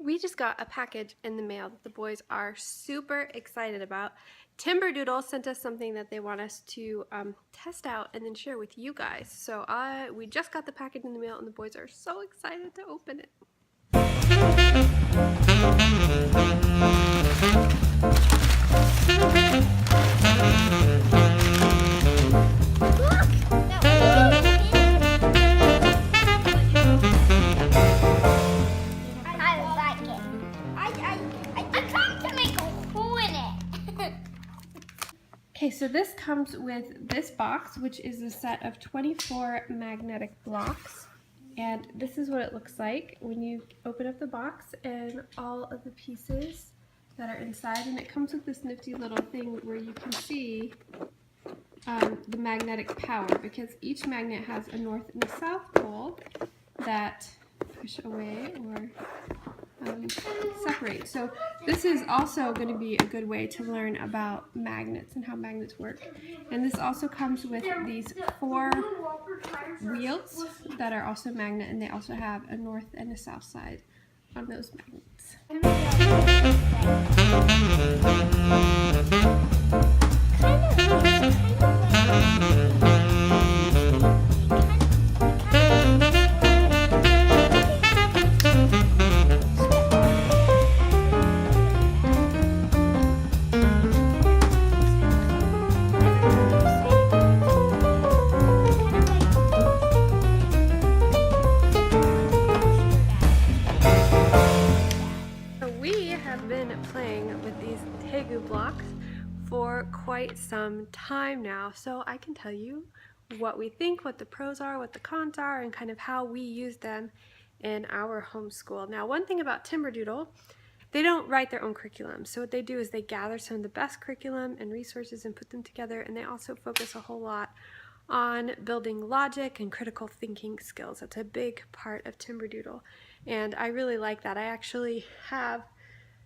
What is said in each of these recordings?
We just got a package in the mail that the boys are super excited about. Timberdoodle sent us something that they want us to test out and then share with you guys. So we just got the package in the mail and the boys are so excited to open it. Okay, so this comes with this box, which is a set of 24 magnetic blocks. And this is what it looks like when you open up the box and all of the pieces that are inside. And it comes with this nifty little thing where you can see the magnetic power, because each magnet has a north and a south pole that push away or separate. So this is also going to be a good way to learn about magnets and how magnets work. And this also comes with these 4 wheels that are also magnet, and they also have a north and a south side on those magnets. Playing with these Tegu blocks for quite some time now, so I can tell you what we think, what the pros are, what the cons are, and kind of how we use them in our homeschool. Now, one thing about Timberdoodle, they don't write their own curriculum. So what they do is they gather some of the best curriculum and resources and put them together, and they also focus a whole lot on building logic and critical thinking skills. That's a big part of Timberdoodle, and I really like that. I actually have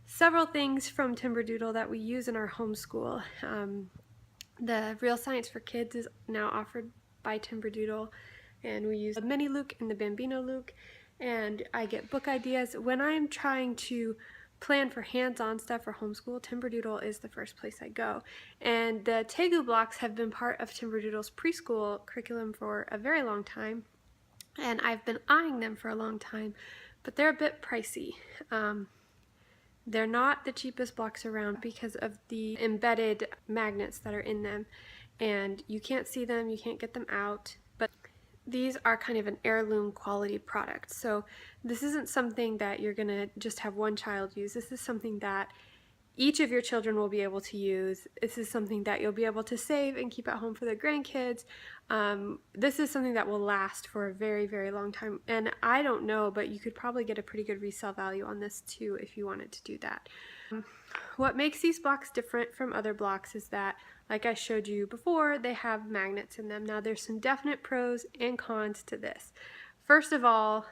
several things from Timberdoodle that we use in our homeschool. The Real Science for Kids is now offered by Timberdoodle, and we use the Mini Luke and the Bambino Luke, and I get book ideas. When I'm trying to plan for hands-on stuff for homeschool, Timberdoodle is the first place I go. And the Tegu blocks have been part of Timberdoodle's preschool curriculum for a very long time, and I've been eyeing them for a long time, but they're a bit pricey. They're not the cheapest blocks around because of the embedded magnets that are in them, and you can't see them, you can't get them out, but these are kind of an heirloom quality product. So this isn't something that you're gonna just have one child use. This is something that each of your children will be able to use. This is something that you'll be able to save and keep at home for the grandkids. This is something that will last for a very, very long time. And I don't know, but you could probably get a pretty good resale value on this too if you wanted to do that. What makes these blocks different from other blocks is that, like I showed you before, they have magnets in them. Now there's some definite pros and cons to this. First of all,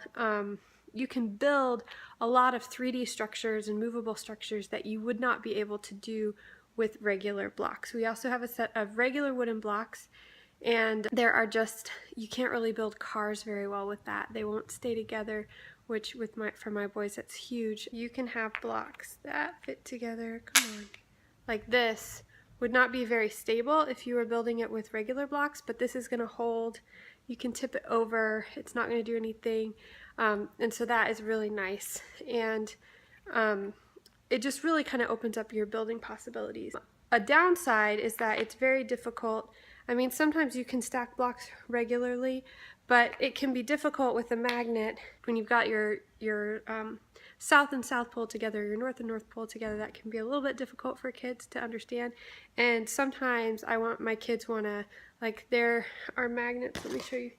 you can build a lot of 3D structures and movable structures that you would not be able to do with regular blocks. We also have a set of regular wooden blocks, and there are just, you can't really build cars very well with that. They won't stay together, which for my boys, that's huge. You can have blocks that fit together, come on, like this. Would not be very stable if you were building it with regular blocks, but this is gonna hold. You can tip it over, it's not gonna do anything. And so that is really nice, and it just really kind of opens up your building possibilities. A downside is that it's very difficult. I mean, sometimes you can stack blocks regularly, but it can be difficult with a magnet when you've got your south and south pole together, your north and north pole together. That can be a little bit difficult for kids to understand. And sometimes my kids wanna, like, there are magnets, let me show you.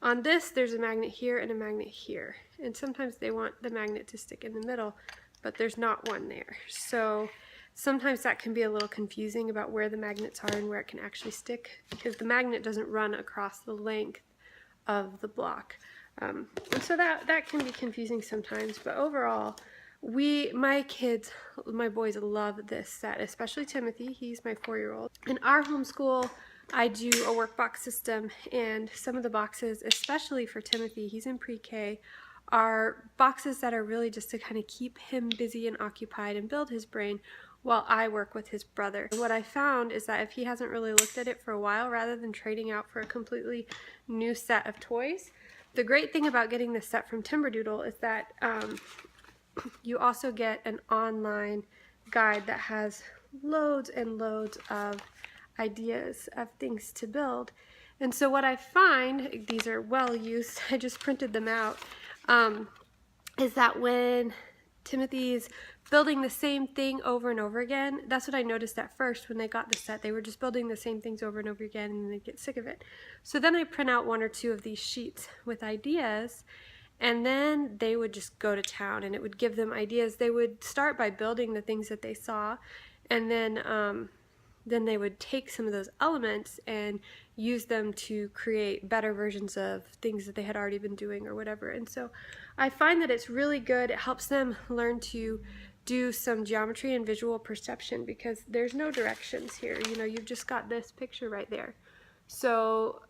On this, there's a magnet here and a magnet here. And sometimes they want the magnet to stick in the middle, but there's not one there. So sometimes that can be a little confusing about where the magnets are and where it can actually stick, because the magnet doesn't run across the length of the block. And so that can be confusing sometimes, but overall, my boys love this set, especially Timothy. He's my 4-year-old. In our homeschool, I do a workbox system, and some of the boxes, especially for Timothy, he's in pre-K, are boxes that are really just to kind of keep him busy and occupied and build his brain while I work with his brother. What I found is that if he hasn't really looked at it for a while, rather than trading out for a completely new set of toys, the great thing about getting this set from Timberdoodle is that you also get an online guide that has loads and loads of ideas of things to build. And so what I find, these are well used, I just printed them out, is that when Timothy's building the same thing over and over again, that's what I noticed at first when they got the set. They were just building the same things over and over again and they'd get sick of it. So then I print out 1 or 2 of these sheets with ideas, and then they would just go to town and it would give them ideas. They would start by building the things that they saw, and then they would take some of those elements and use them to create better versions of things that they had already been doing or whatever. And so I find that it's really good. It helps them learn to do some geometry and visual perception, because there's no directions here. You know, you've just got this picture right there. So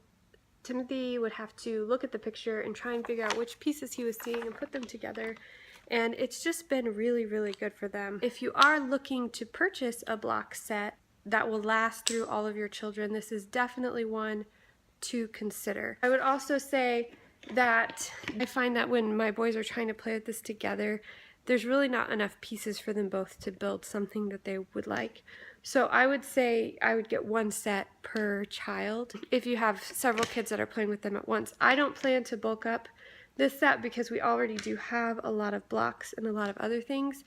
Timothy would have to look at the picture and try and figure out which pieces he was seeing and put them together. And it's just been really, really good for them. If you are looking to purchase a block set that will last through all of your children, this is definitely one to consider. I would also say that I find that when my boys are trying to play with this together, there's really not enough pieces for them both to build something that they would like. So I would say I would get 1 set per child if you have several kids that are playing with them at once. I don't plan to bulk up this set because we already do have a lot of blocks and a lot of other things,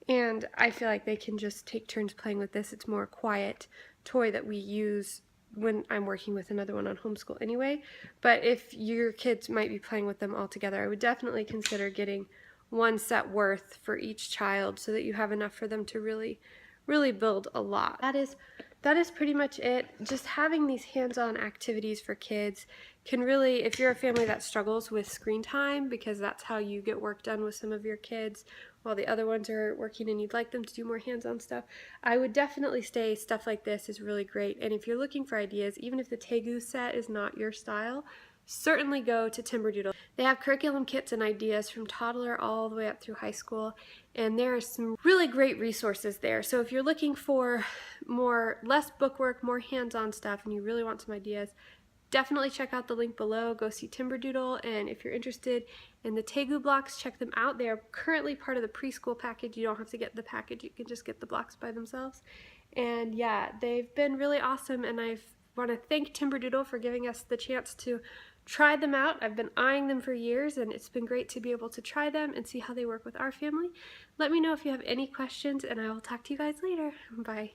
and I feel like they can just take turns playing with this. It's more a quiet toy that we use when I'm working with another one on homeschool anyway. But if your kids might be playing with them all together, I would definitely consider getting 1 set worth for each child so that you have enough for them to really build a lot. That is pretty much it. Just having these hands-on activities for kids can really, if you're a family that struggles with screen time, because that's how you get work done with some of your kids while the other ones are working and you'd like them to do more hands-on stuff, I would definitely say stuff like this is really great. And if you're looking for ideas, even if the Tegu set is not your style, certainly go to Timberdoodle. They have curriculum kits and ideas from toddler all the way up through high school, and there are some really great resources there. So if you're looking for less bookwork, more hands-on stuff, and you really want some ideas, definitely check out the link below. Go see Timberdoodle, and if you're interested in the Tegu blocks, check them out. They are currently part of the preschool package. You don't have to get the package, you can just get the blocks by themselves. And yeah, they've been really awesome, and I want to thank Timberdoodle for giving us the chance to try them out. I've been eyeing them for years, and it's been great to be able to try them and see how they work with our family. Let me know if you have any questions, and I will talk to you guys later. Bye.